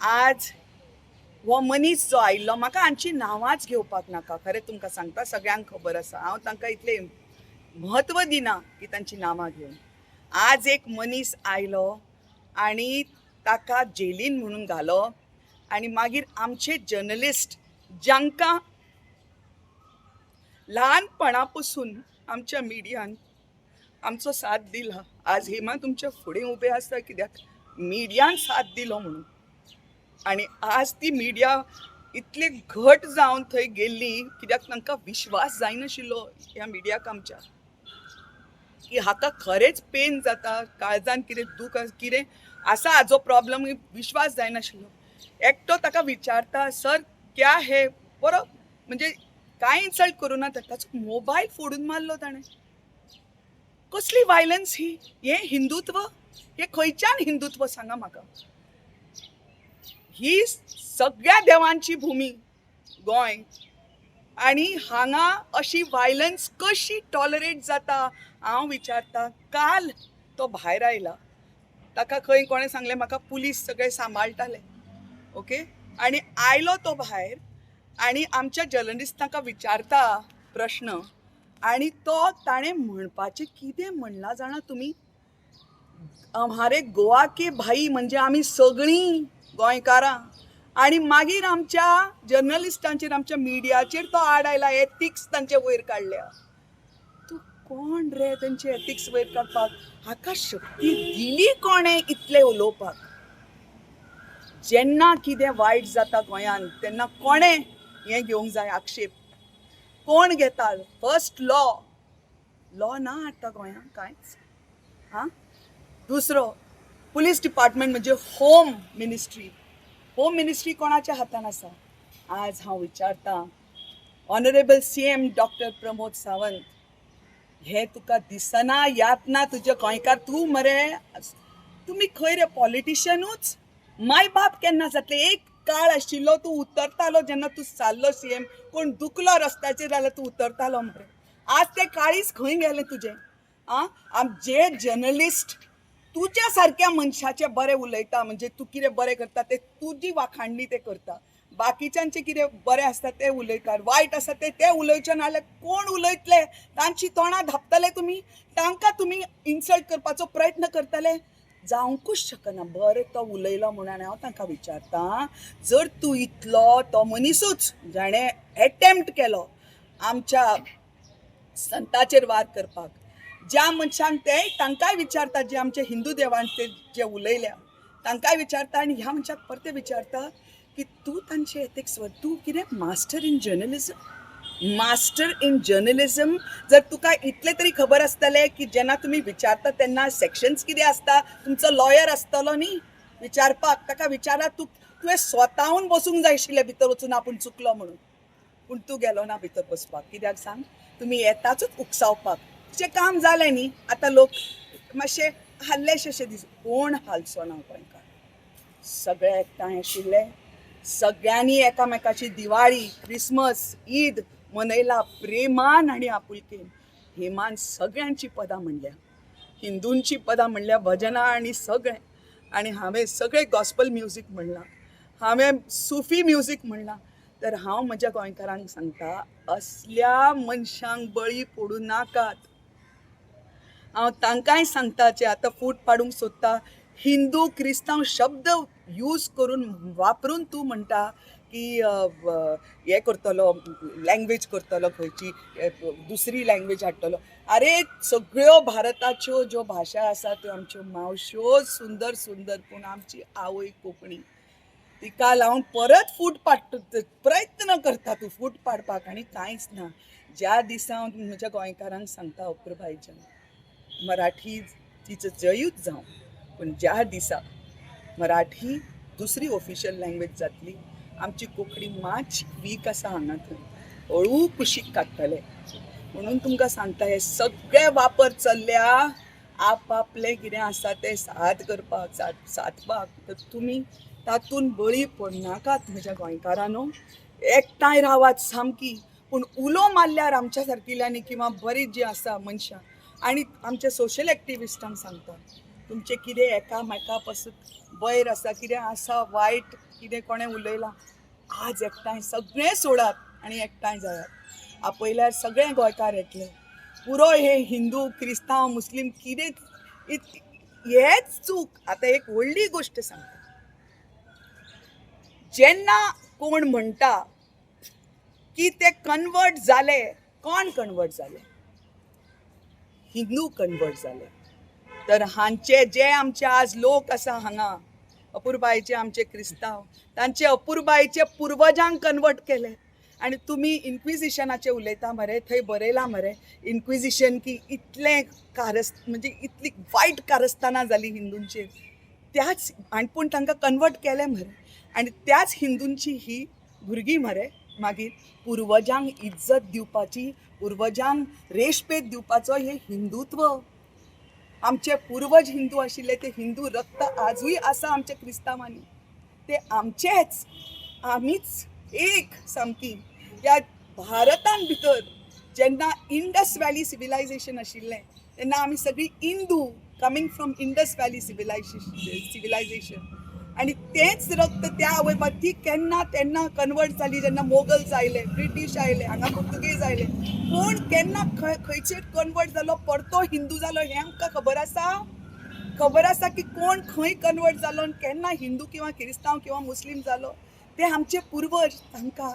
आज हो मनीस जो आयिल्लो, म्हाका हांची नांवांच घेवपाक नाका, खरें तुमकां सांगता, सगळ्यांक खबर आसा, हांव तांकां इतलें म्हत्व दिना की तांची नांवां घेवन. आज एक मनीस आयलो आनी ताका जेलीन म्हणून घालो, आनी मागीर आमचे जर्नलिस्ट जांकां ल्हानपणा पसून आमच्या मिडियान आमचो साथ दिला, आज हेमा तुमच्या फुडें उबे आसा कित्याक मिडियान साथ दिलो म्हणून. आनी आज ती मिडिया इतली घट जावन थंय गेल्ली कित्याक तांकां विश्वास जायनाशिल्लो ह्या मिडियाक आमच्या, की हाका खरेंच पेन जाता, काळजान कितें दूख कितें आसा हाजो प्रॉब्लम, विश्वास जायनाशिल्लो. एकटो ताका विचारता, सर क्या है, बरो म्हणजे कांय इन्सल्ट करूं ना, ताचो मोबायल फोडून मारलो ताणें. कसली वायलन्स ही? हे हिंदुत्व? हे खंयच्यान हिंदुत्व सांगा म्हाका? ही सगळ्या देवांची भूमी गोंय, आनी हांगा अशी वायलन्स कशी टॉलरेट जाता हांव विचारता. काल तो भायर आयला, ताका खंय कोणें सांगलें म्हाका पुलीस सगळे सांबाळटाले, ओके. आनी आयलो तो भायर आनी आमच्या जर्नलिस्टांका विचारता प्रश्न, आनी तो ताणें म्हणपाचें कितें म्हणलां जाणा तुमी? हमारे गोवा के भाई म्हणजे आमी सगळीं गोंयकारां. आनी मागीर आमच्या जर्नलिस्टांचेर, आमच्या मिडियाचेर तो आड आयला, एथिक्स तांचे वयर काडल्या. तूं कोण रे तांचे एथिक्स वयर काडपाक? हाका शक्ती दिली कोणें इतलें उलोवपाक? जेन्ना कितें वायट जाता गोंयान तेन्ना कोणें हें घेवंक जाय आक्षेप? कोण घेता? फर्स्ट लॉ ना आतां गोंयान कांयच. हां, दुसरो पुलीस डिपार्टमेंट म्हणजे होम मिनिस्ट्री कोणाच्या हातान आसा? आज हांव विचारता, honourable CM doctor Pramod Sawant, हे तुका दिसना, यातना तुजे गोंयकार? तूं मरे, तुमी खंय रे पॉलिटिशियनूच? माय बाप केन्ना जातले? एक काळ आशिल्लो तूं उतरतालो जेन्ना तूं जाल्लो CM, कोण दुखलो रस्त्याचेर जाल्यार तूं उतरतालो मरे. आज ते काळीज खंय गेलें तुजें? जे जर्नलिस्ट तुज्या सारक्या मनशाचे बरें उलयता, म्हणजे तूं कितें बरें करता ते तुजी वाखाणणी ते करता, बाकीच्यांचे कितें बरें आसता ते उलयतात, वायट आसा ते उलयचे नाल्यार कोण उलयतले? तांची तोंडां धांपतले तुमी? तांकां तुमी इन्सल्ट करपाचो प्रयत्न करतले? जावंकूच शकना. बरें, तो उलयलो म्हणून हांव तांकां विचारतां, जर तूं इतलो, तो मनीसूच जाणें एटेम्प्ट केलो आमच्या संताचेर वार करपाक, ज्या मनशांक ते तांकांय विचारता, जे आमचे हिंदू देवांचे जे उलयल्या तांकांय विचारता, आनी ह्या मनशाक परते विचारता की तूं तांचे एथिक्स वर, तूं कितें मास्टर इन जर्नलिझम? जर तुका इतले तरी खबर आसतलें की जेन्ना तुमी विचारता तेन्ना सेक्शन्स कितें आसता, तुमचो लॉयर आसतलो न्ही विचारपाक, ताका विचारा. तुवें स्वताहून बसूंक जाय आशिल्लें भितर वचून आपूण चुकलो म्हणून, पूण तूं गेलो ना भितर बसपाक. कित्याक सांग? तुमी येताचूच उकसावपाक. तुजें काम जालें न्ही, आतां लोक मातशे हाल्लेशे अशे दीस. कोण हालचो ना गोंयकार, सगळे एकठांय आशिल्ले, सगळ्यांनी एकामेकाची दिवाळी, क्रिसमस, ईद मनयला प्रेमान आनी आपुलकेन. हेमान सगळ्यांची पदां म्हणल्या, हिंदूंची पदां म्हणल्या, भजनां आनी सगळें. आनी हांवें सगळें गॉस्पल म्युजीक म्हणलां, हांवें सुफी म्युजीक म्हणलां. तर हांव म्हज्या गोंयकारांक सांगता, असल्या मनशांक बळी पडूं नाकात. हांव तांकांय सांगता जे आतां फूट पाडूंक सोदता, हिंदू क्रिस्तांव शब्द यूज करून वापरून तूं म्हणटा की हे करतलो, लँग्वेज करतलो, खंयची दुसरी लँग्वेज हाडटलो. आरे, सगळ्यो भारताच्यो ज्यो भाशा आसा त्यो आमच्यो मावश्यो सुंदर सुंदर, पूण आमची आवय कोंकणी, तिका लावन परत फूट पाडटा, प्रयत्न करता तूं फूट पाडपाक, आनी कांयच ना. ज्या दिसा हांव म्हज्या गोंयकारांक सांगता, अपुरबायच्यान, मराठी तिचं जयूच जावं, पूण ज्या दिसा मराठी दुसरी ऑफिशियल लँग्वेज जातली, आमची कोंकणी मातशी वीक आसा हांगा थंय, हळू कुशीक काडटले. म्हणून तुमकां सांगता, हे सगळे वापर चल्ल्या आपआपलें कितें आसा तें साद करपाक, सादपाक. तर तुमी तातूंत बळी पडनाकात म्हज्या गोंयकारांनो, एकठांय रावात सामकी. पूण उलो मारल्यार आमच्या सारकिल्यांनी किंवा बरीं जीं आसा मनशां, आनी आमच्या सोशल एक्टिविस्टांक सांगता, तुमचें कितें एकामेका पासून वयर आसा, कितें आसा वायट, कितें कोणें उलयलां आज एकठांय सगळें सोडात आनी एकठांय जायात आपयल्यार सगळे गोंयकार येतले पुरो हे हिंदू क्रिस्तांव मुस्लीम कितें हेच चूक आतां एक व्हडली गोश्ट सांगता जेन्ना कोण म्हणटा की ते कन्वर्ट जाले कोण कन्वर्ट जाले हिंदू कन्वर्ट जाले तर हांचे जे आमचे आज लोक आसा हांगा अपुरबायेचे आमचे क्रिस्तांव तांचे अपुरबायेचे पुर्वजांक कन्वर्ट केले आनी तुमी इन्क्विजिशनाचे उलयता मरे थंय बरयलां मरे इन्क्विजिशन की इतलें म्हणजे इतली वायट कारस्थानां जालीं हिंदूंचेर त्याच आनी पूण तांकां कन्वर्ट केलें मरे आनी त्याच हिंदूंची ही भुरगीं मरे मागीर पुर्वजांक इज्जत दिवपाची पुर्वजांक रेशपेत दिवपाचो हे हिंदुत्व आमचे पुर्वज हिंदू आशिल्ले ते हिंदू रक्त आजूय आसा आमच्या क्रिस्तांवांनी ते आमचेच आमीच एक सामकी ह्या भारतान भितर जेन्ना इंडस व्हॅली सिविलायझेशन आशिल्लें तेन्ना आमी सगळीं Hindu coming from Indus valley civilisation आनी तेंच रक्त त्या आवय ती केन्ना तेन्ना कन्वर्ट जाली जेन्ना मोगल्स आयले ब्रिटीश आयले हांगा पुर्तुगेज आयले कोण केन्ना खंयचेर कन्वर्ट जालो परतो हिंदू जालो हें आमकां खबर आसा की कोण खंय कन्वर्ट जालो आनी केन्ना हिंदू किंवा क्रिस्तांव किंवा मुस्लीम जालो ते आमचे पुर्वज तांकां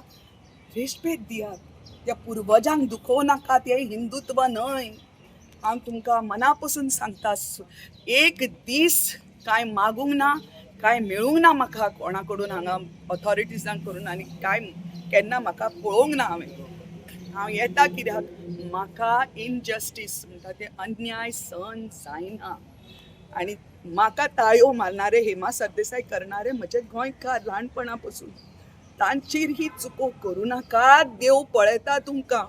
रेस्पेद दियात त्या पुर्वजांक दुखोव नाकात हें हिंदुत्व न्हय हांव तुमकां मना पासून सांगता एक दीस कांय मागूंक ना कांय मेळूंक ना म्हाका कोणा कडून हांगा ऑथॉरिटीजांक करून आनी कांय केन्ना म्हाका पळोवंक ना हांव येता कित्याक म्हाका इनजस्टीस म्हणटा ते अन्याय सहन जायना आनी म्हाका ताळयो मारणारे हेमा सरदेसाय करणारे म्हजे गोंयकार ल्हानपणा पासून तांचेर ही चुको करूं नाका देव पळयता तुमकां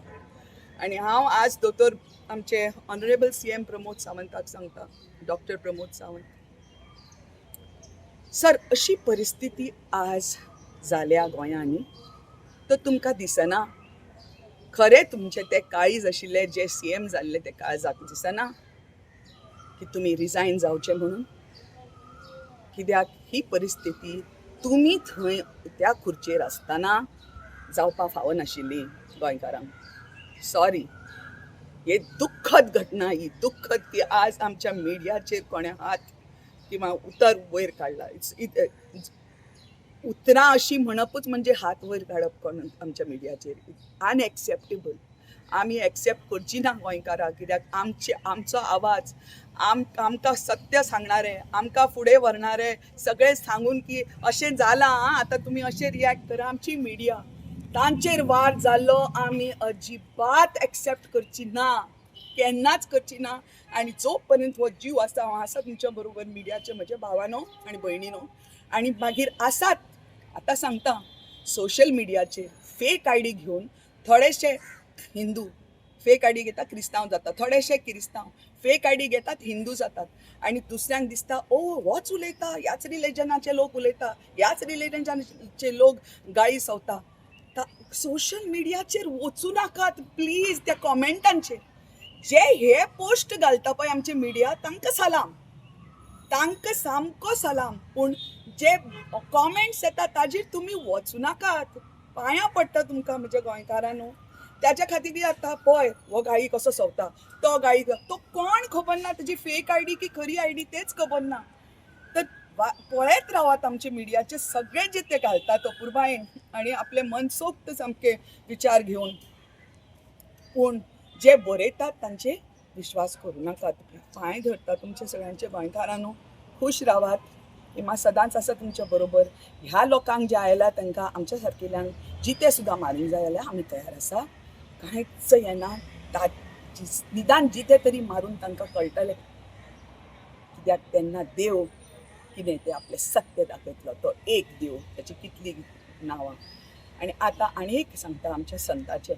आनी हांव आज दोतोर आमचे ऑनरेबल CM प्रमोद सावंताक सांगता डॉक्टर प्रमोद सावंत सर अशी परिस्थिती आज जाल्या गोंयांनी तर तुमकां दिसना खरें तुमचे ते काळीज आशिल्ले जे CM जाल्ले ते काळजाक दिसना की तुमी रिजायन जावचे म्हणून कित्याक ही परिस्थिती तुमी थंय त्या खुर्चेर आसतना जावपा फावो नाशिल्ली गोंयकारांक सॉरी हे दुख्खद घटना ही दुख्खद की आज आमच्या मिडियाचेर कोणे हात किंवा उतर वयर काडला उतरां अशी म्हणपूच म्हणजे हात वयर काडप कोण आमच्या मिडियाचेर अनएक्सेप्टेबल आमी एक्सेप्ट करची ना गोंयकारां कित्याक आमचो आवाज आमकां सत्य सांगणारे आमकां फुडें व्हरणारे सगळे सांगून की अशें जालां आतां तुमी अशें रियॅक्ट करा आमची मिडिया तांचेर वार जाल्लो आमी अजिबात एक्सेप्ट करची ना केन्नाच करची ना आनी जो पर्यंत हो जीव आसा हांव आसा तुमच्या बरोबर मिडियाचे म्हजे भावानो आनी भयणीनो आनी मागीर आसात आतां सांगता सोशल मिडियाचेर फेक आयडी घेवन थोडेशे हिंदू फेक आयडी घेतात क्रिस्तांव जातात थोडेशे क्रिस्तांव फेक आयडी घेतात हिंदू जातात आनी दुसऱ्यांक दिसता ओ होच उलयता ह्याच रिलिजनाचे लोक उलयता ह्याच रिलिजनाचे लोक गाळी सवता सोशल मिडियाचेर वचूं नाकात प्लीज त्या कॉमेंटांचेर जे हे पोस्ट घालता पळय आमचे मिडिया तांकां सलाम तांकां सामको सलाम पूण जे कॉमेंट्स येता ताजेर तुमी वचूं नाकात पांयां पडटा तुमकां म्हज्या गोंयकारांनो त्याच्या खातीर कितें जाता पळय हो गाळी कसो सवता तो गाळी तो कोण खबर ना ताजी फेक आयडी की खरी आयडी तेच खबर ना तर पळयत रावात आमचे मिडियाचे सगळे जे ते घालतात अपुरबायेन आनी आपले मनसोक्त सामके विचार घेवन पूण जे बरयतात तांचे विश्वास करूं नाकात पांय धरता तुमचे सगळ्यांचे गोंयकारांनो खूश रावात हेमा सदांच आसा तुमच्या बरोबर ह्या लोकांक जे आयला तांकां आमच्या सारकेल्यांक जिते सुद्दां मारूंक जाय जाल्यार आमी तयार आसा कांयच येना निदान जिते तरी मारून तांकां कळटलें कित्याक तेन्ना देव कितें तें आपलें सत्य दाखयतलो तो एक देव ताची कितली नांवां आनी आतां आनी एक सांगता आमच्या संताचें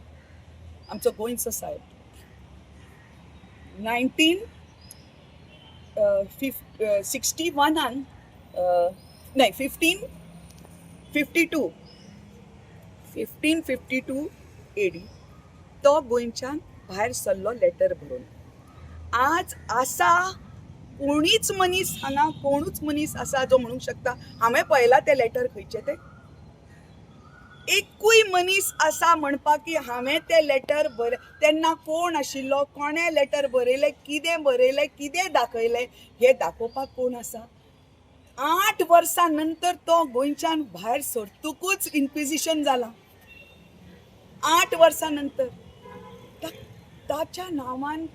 आमचो गोंयचो सायब 1961 नाही 1552 AD तो गोंयच्यान भायर सरलो लेटर बरोवन आज आसा कोणीच मनीस हांगा कोणूच मनीस असा जो म्हणूंक शकता हांवें पळयलां तें लेटर खंयचें तें. एकूय मनीस असा म्हणपाक की हांवें तें लेटर तेन्ना कोण आशिल्लो, कोणें लेटर बरयलें, कितें दाखयलें हें दाखोवपाक कोण आसा? 8 वर्सां नंतर तो गोंयच्यान भायर सरतकूच इन्क्विजिशन जालां. 8 वर्सां नंतर ताच्या नांवान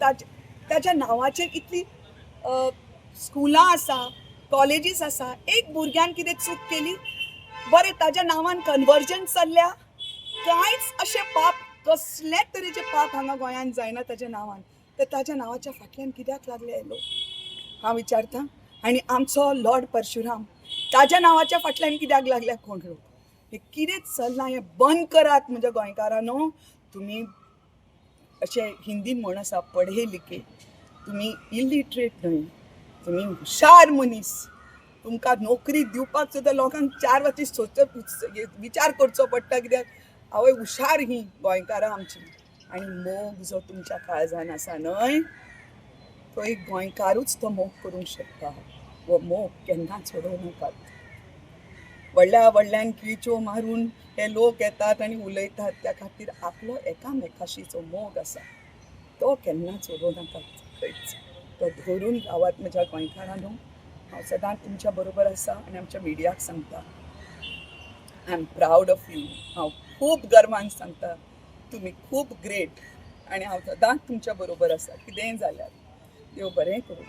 ताच्या नांवाचेर इतली स्कुलां आसा, कॉलेजीस आसा. एक भुरग्यान कितें चूक केली, बरें ताच्या नांवान कन्वर्जन चल्ल्या, कांयच अशें पाप कसलेच तरेचे पाप हांगा गोंयांत जायना ताच्या नांवान. तर ताच्या नांवाच्या फाटल्यान कित्याक लागले हे लोक हांव विचारतां. आनी आमचो लॉर्ड परशुराम ताच्या नांवाच्या फाटल्यान कित्याक लागल्या कोण लोक. हे कितें चल्लां हें बंद करात म्हणजे गोंयकारांनो. तुमी अशें हिंदीन म्हण आसा पढे लिखे, तुमी इलिटरेट न्हय, तुमी हुशार मनीस. तुमकां नोकरी दिवपाक सुद्दां लोकांक 4 वाटी विचार करचो पडटा, कित्याक आवय हुशार ही गोंयकारां आमची. आनी मोग जो तुमच्या काळजान आसा न्हय, तो एक गोंयकारूच तो मोग करूंक शकता. हो मोग केन्नाच सोडूंक नाकात. व्हडल्या व्हडल्यान किळच्यो मारून हे लोक येतात आनी उलयतात, त्या खातीर आपलो एकामेकाशी जो मोग आसा तो केन्नाच सोडूंक नाकात. खंयच तो धरून रावात म्हज्या गोंयकारांनो. हांव सदांच तुमच्या बरोबर आसा आनी आमच्या मिडियाक सांगता, I am proud of you. हांव खूब गर्वान सांगता, तुमी खूब ग्रेट. आनी हांव सदांच तुमच्या बरोबर आसा कितेंय जाल्यार. देव बरें करूं.